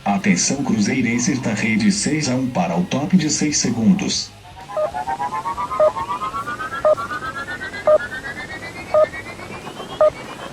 Atenção cruzeirenses da rede 6-1 para o top de 6 segundos.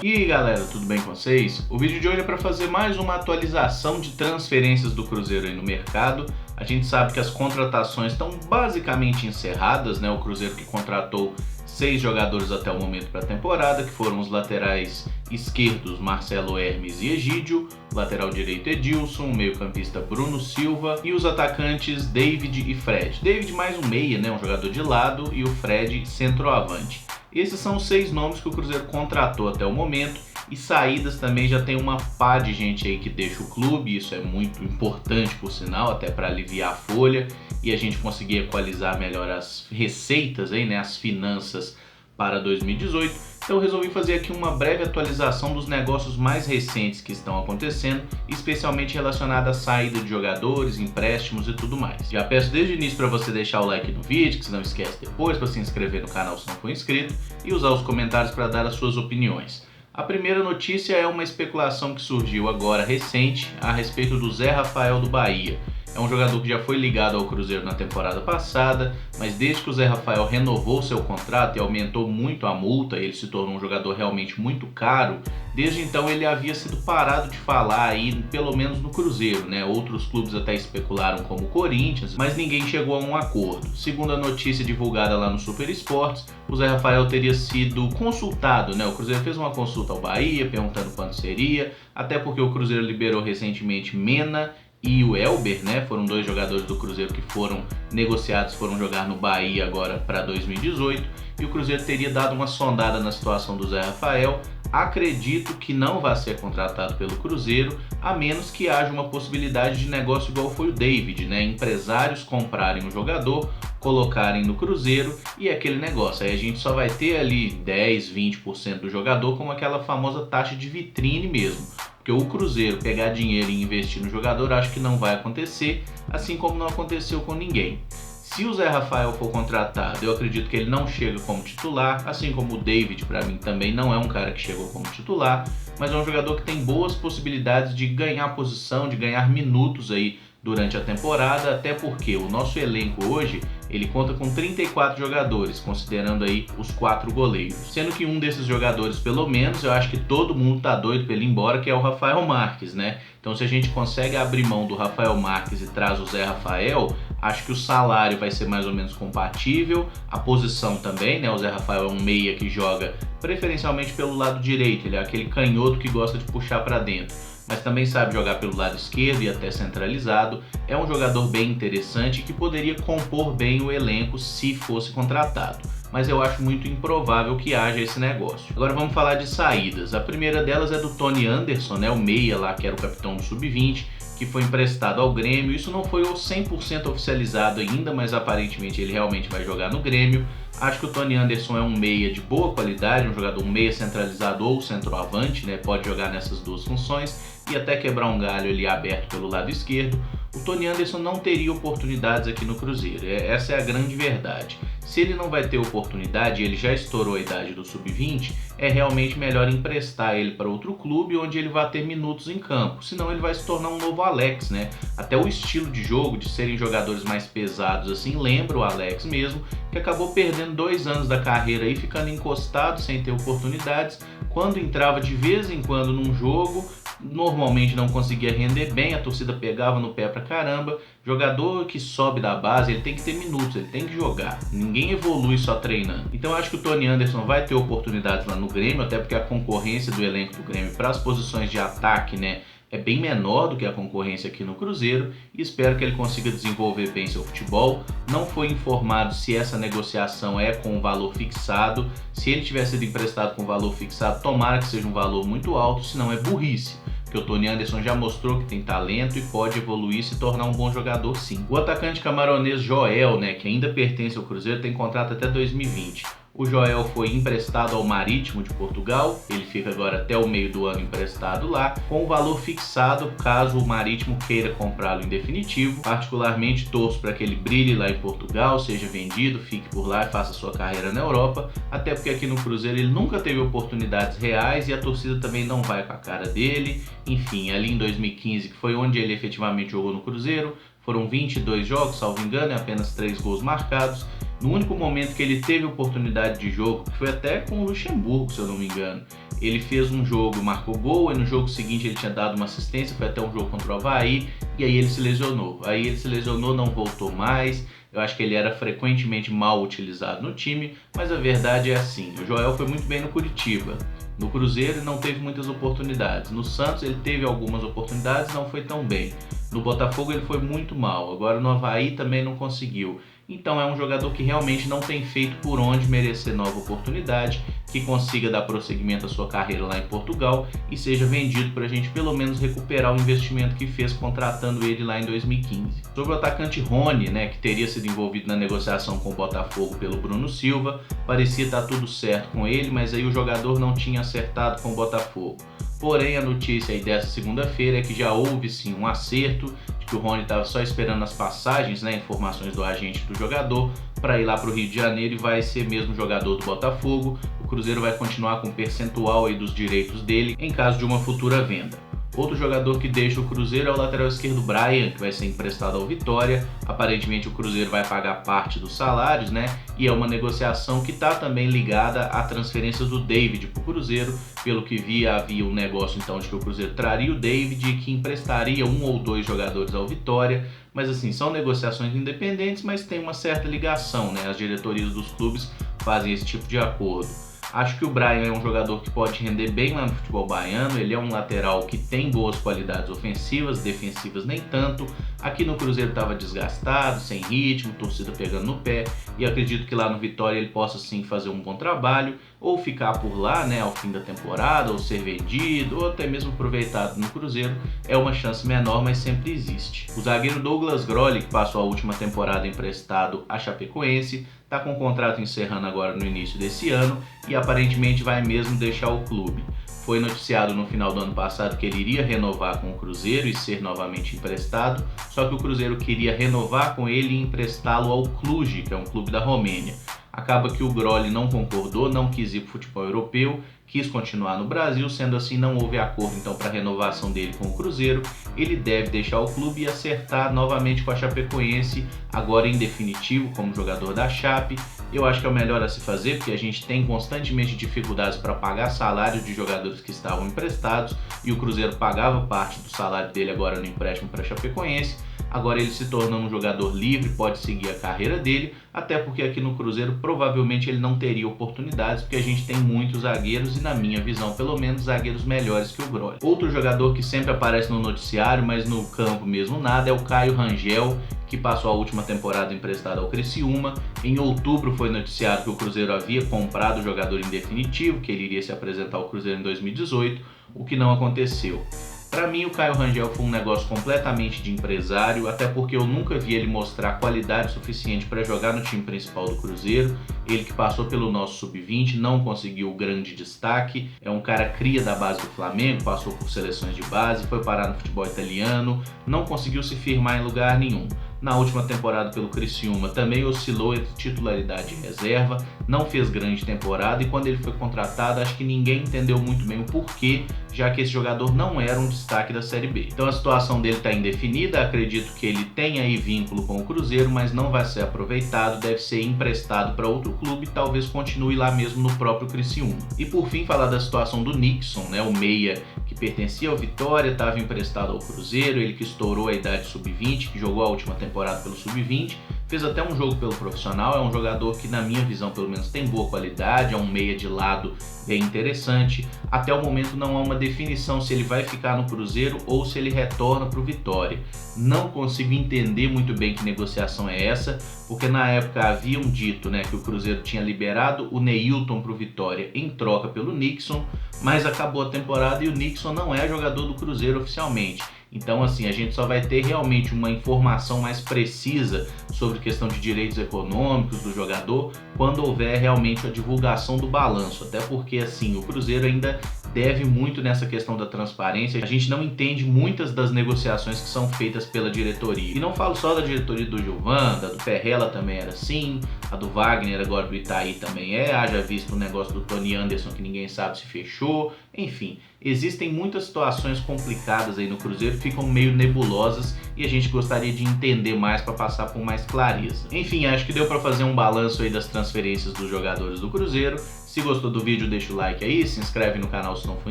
E aí galera, tudo bem com vocês? O vídeo de hoje é para fazer mais uma atualização de transferências do Cruzeiro aí no mercado. A gente sabe que as contratações estão basicamente encerradas, né? O Cruzeiro que contratou 6 jogadores até o momento para a temporada, que foram os laterais esquerdos Marcelo Hermes e Egídio, o lateral direito Edilson, o meio-campista Bruno Silva e os atacantes David e Fred. David mais um meia, né? Um jogador de lado, e o Fred centroavante. Esses são os 6 nomes que o Cruzeiro contratou até o momento, e saídas também já tem uma pá de gente aí que deixa o clube. Isso é muito importante por sinal, até para aliviar a folha e a gente conseguir equalizar melhor as receitas aí, né, as finanças para 2018. Então eu resolvi fazer aqui uma breve atualização dos negócios mais recentes que estão acontecendo, especialmente relacionado à saída de jogadores, empréstimos e tudo mais. Já peço desde o início para você deixar o like no vídeo, que se não esquece depois para se inscrever no canal se não for inscrito, e usar os comentários para dar as suas opiniões. A primeira notícia é uma especulação que surgiu agora recente a respeito do Zé Rafael do Bahia. É um jogador que já foi ligado ao Cruzeiro na temporada passada, mas desde que o Zé Rafael renovou seu contrato e aumentou muito a multa, ele se tornou um jogador realmente muito caro. Desde então ele havia sido parado de falar aí, pelo menos no Cruzeiro, né? Outros clubes até especularam, como o Corinthians, mas ninguém chegou a um acordo. Segundo a notícia divulgada lá no Super Esportes, o Zé Rafael teria sido consultado, né? O Cruzeiro fez uma consulta ao Bahia, perguntando quanto seria, até porque o Cruzeiro liberou recentemente Mena e o Elber, né? Foram 2 jogadores do Cruzeiro que foram negociados, foram jogar no Bahia agora para 2018, e o Cruzeiro teria dado uma sondada na situação do Zé Rafael. Acredito que não vai ser contratado pelo Cruzeiro, a menos que haja uma possibilidade de negócio igual foi o David, né? Empresários comprarem o jogador, colocarem no Cruzeiro e aquele negócio. Aí a gente só vai ter ali 10, 20% do jogador como aquela famosa taxa de vitrine mesmo. Porque o Cruzeiro pegar dinheiro e investir no jogador, acho que não vai acontecer, assim como não aconteceu com ninguém. Se o Zé Rafael for contratado, eu acredito que ele não chega como titular, assim como o David, para mim, também não é um cara que chegou como titular, mas é um jogador que tem boas possibilidades de ganhar posição, de ganhar minutos aí durante a temporada, até porque o nosso elenco hoje, ele conta com 34 jogadores, considerando aí os 4 goleiros. Sendo que um desses jogadores, pelo menos, eu acho que todo mundo tá doido pra ele ir embora, que é o Rafael Marques, né? Então se a gente consegue abrir mão do Rafael Marques e traz o Zé Rafael, acho que o salário vai ser mais ou menos compatível, a posição também, né? O Zé Rafael é um meia que joga preferencialmente pelo lado direito, ele é aquele canhoto que gosta de puxar para dentro, mas também sabe jogar pelo lado esquerdo e até centralizado. É um jogador bem interessante que poderia compor bem o elenco se fosse contratado, mas eu acho muito improvável que haja esse negócio. Agora vamos falar de saídas. A primeira delas é do Tony Anderson, né, o meia lá que era o capitão do Sub-20, que foi emprestado ao Grêmio. Isso não foi 100% oficializado ainda, mas aparentemente ele realmente vai jogar no Grêmio. Acho que o Tony Anderson é um meia de boa qualidade, um jogador, um meia centralizado ou centroavante, né? Pode jogar nessas duas funções e até quebrar um galho ali aberto pelo lado esquerdo. O Tony Anderson não teria oportunidades aqui no Cruzeiro, essa é a grande verdade. Se ele não vai ter oportunidade e ele já estourou a idade do Sub-20, é realmente melhor emprestar ele para outro clube onde ele vai ter minutos em campo, senão ele vai se tornar um novo Alex, né? Até o estilo de jogo, de serem jogadores mais pesados assim, lembra o Alex mesmo, que acabou perdendo 2 anos da carreira aí, ficando encostado, sem ter oportunidades. Quando entrava de vez em quando num jogo, normalmente não conseguia render bem, a torcida pegava no pé pra caramba. Jogador que sobe da base, ele tem que ter minutos, ele tem que jogar. Ninguém evolui só treinando. Então eu acho que o Tony Anderson vai ter oportunidades lá no Grêmio, até porque a concorrência do elenco do Grêmio para as posições de ataque, né, é bem menor do que a concorrência aqui no Cruzeiro, e espero que ele consiga desenvolver bem seu futebol. Não foi informado se essa negociação é com um valor fixado. Se ele tiver sido emprestado com valor fixado, tomara que seja um valor muito alto, senão é burrice, porque o Tony Anderson já mostrou que tem talento e pode evoluir e se tornar um bom jogador sim. O atacante camaronês Joel, né, que ainda pertence ao Cruzeiro, tem contrato até 2020. O Joel foi emprestado ao Marítimo de Portugal, ele fica agora até o meio do ano emprestado lá, com o valor fixado caso o Marítimo queira comprá-lo em definitivo. Particularmente torço para que ele brilhe lá em Portugal, seja vendido, fique por lá e faça sua carreira na Europa, até porque aqui no Cruzeiro ele nunca teve oportunidades reais e a torcida também não vai com a cara dele. Enfim, ali em 2015, que foi onde ele efetivamente jogou no Cruzeiro, foram 22 jogos, salvo engano, e apenas 3 gols marcados. No único momento que ele teve oportunidade de jogo, que foi até com o Luxemburgo, se eu não me engano, ele fez um jogo, marcou gol, e no jogo seguinte ele tinha dado uma assistência, foi até um jogo contra o Avaí, e aí ele se lesionou. Não voltou mais. Eu acho que ele era frequentemente mal utilizado no time, mas a verdade é assim, o Joel foi muito bem no Curitiba. No Cruzeiro ele não teve muitas oportunidades. No Santos ele teve algumas oportunidades, não foi tão bem. No Botafogo ele foi muito mal. Agora no Avaí também não conseguiu. Então é um jogador que realmente não tem feito por onde merecer nova oportunidade, que consiga dar prosseguimento à sua carreira lá em Portugal e seja vendido para a gente pelo menos recuperar o investimento que fez contratando ele lá em 2015. Sobre o atacante Rony, que teria sido envolvido na negociação com o Botafogo pelo Bruno Silva, parecia estar tudo certo com ele, mas aí o jogador não tinha acertado com o Botafogo. Porém, a notícia aí dessa segunda-feira é que já houve sim um acerto, de que o Rony estava só esperando as passagens, informações do agente do jogador, para ir lá para o Rio de Janeiro e vai ser mesmo jogador do Botafogo. O Cruzeiro vai continuar com um percentual aí dos direitos dele em caso de uma futura venda. Outro jogador que deixa o Cruzeiro é o lateral esquerdo Brian, que vai ser emprestado ao Vitória. Aparentemente o Cruzeiro vai pagar parte dos salários, e é uma negociação que está também ligada à transferência do David para o Cruzeiro. Pelo que vi, havia um negócio então de que o Cruzeiro traria o David e que emprestaria 1 ou 2 jogadores ao Vitória. Mas assim, são negociações independentes, mas tem uma certa ligação, As diretorias dos clubes fazem esse tipo de acordo. Acho que o Brian é um jogador que pode render bem lá no futebol baiano. Ele é um lateral que tem boas qualidades ofensivas, defensivas nem tanto. Aqui no Cruzeiro estava desgastado, sem ritmo, torcida pegando no pé, e acredito que lá no Vitória ele possa sim fazer um bom trabalho, ou ficar por lá ao fim da temporada, ou ser vendido, ou até mesmo aproveitado no Cruzeiro. É uma chance menor, mas sempre existe. O zagueiro Douglas Grolli, que passou a última temporada emprestado à Chapecoense, está com o contrato encerrando agora no início desse ano e aparentemente vai mesmo deixar o clube. Foi noticiado no final do ano passado que ele iria renovar com o Cruzeiro e ser novamente emprestado, só que o Cruzeiro queria renovar com ele e emprestá-lo ao Cluj, que é um clube da Romênia. Acaba que o Grolli não concordou, não quis ir para o futebol europeu, quis continuar no Brasil. Sendo assim, não houve acordo então para a renovação dele com o Cruzeiro. Ele deve deixar o clube e acertar novamente com a Chapecoense, agora em definitivo como jogador da Chape. Eu acho que é o melhor a se fazer, porque a gente tem constantemente dificuldades para pagar salário de jogadores que estavam emprestados, e o Cruzeiro pagava parte do salário dele agora no empréstimo para a Chapecoense. Agora ele se tornando um jogador livre, pode seguir a carreira dele, até porque aqui no Cruzeiro provavelmente ele não teria oportunidades, porque a gente tem muitos zagueiros e, na minha visão pelo menos, zagueiros melhores que o Grolli. Outro jogador que sempre aparece no noticiário, mas no campo mesmo nada, é o Caio Rangel, que passou a última temporada emprestado ao Criciúma. Em outubro foi noticiado que o Cruzeiro havia comprado o jogador em definitivo, que ele iria se apresentar ao Cruzeiro em 2018, o que não aconteceu. Para mim, o Caio Rangel foi um negócio completamente de empresário, até porque eu nunca vi ele mostrar qualidade suficiente para jogar no time principal do Cruzeiro. Ele que passou pelo nosso sub-20, não conseguiu grande destaque. É um cara cria da base do Flamengo, passou por seleções de base, foi parar no futebol italiano, não conseguiu se firmar em lugar nenhum. Na última temporada pelo Criciúma também oscilou entre titularidade e reserva, não fez grande temporada, e quando ele foi contratado acho que ninguém entendeu muito bem o porquê, já que esse jogador não era um destaque da Série B. Então a situação dele está indefinida, acredito que ele tem aí vínculo com o Cruzeiro, mas não vai ser aproveitado, deve ser emprestado para outro clube e talvez continue lá mesmo no próprio Criciúma. E por fim, falar da situação do Nixon, o meia que pertencia ao Vitória, estava emprestado ao Cruzeiro, ele que estourou a idade sub-20, que jogou a última temporada pelo sub-20, fez até um jogo pelo profissional. É um jogador que, na minha visão pelo menos, tem boa qualidade, é um meia de lado bem interessante. Até o momento não há uma definição se ele vai ficar no Cruzeiro ou se ele retorna para o Vitória. Não consigo entender muito bem que negociação é essa, porque na época haviam dito que o Cruzeiro tinha liberado o Neilton para o Vitória em troca pelo Nixon, mas acabou a temporada e o Nixon não é jogador do Cruzeiro oficialmente. Então, assim, a gente só vai ter realmente uma informação mais precisa sobre questão de direitos econômicos do jogador quando houver realmente a divulgação do balanço. Até porque, assim, o Cruzeiro ainda deve muito nessa questão da transparência. A gente não entende muitas das negociações que são feitas pela diretoria. E não falo só da diretoria do Gilvan, da do Perrella também era assim, a do Wagner agora do Itaí também haja visto o negócio do Tony Anderson que ninguém sabe se fechou. Enfim, existem muitas situações complicadas aí no Cruzeiro, ficam meio nebulosas e a gente gostaria de entender mais para passar por mais clareza. Enfim, acho que deu para fazer um balanço aí das transferências dos jogadores do Cruzeiro. Se gostou do vídeo, deixa o like aí, se inscreve no canal se não for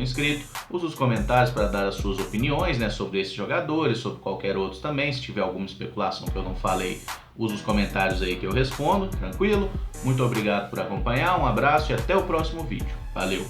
inscrito, usa os comentários para dar as suas opiniões, né, sobre esses jogadores, sobre qualquer outro também. Se tiver alguma especulação que eu não falei, usa os comentários aí que eu respondo, tranquilo? Muito obrigado por acompanhar, um abraço e até o próximo vídeo. Valeu!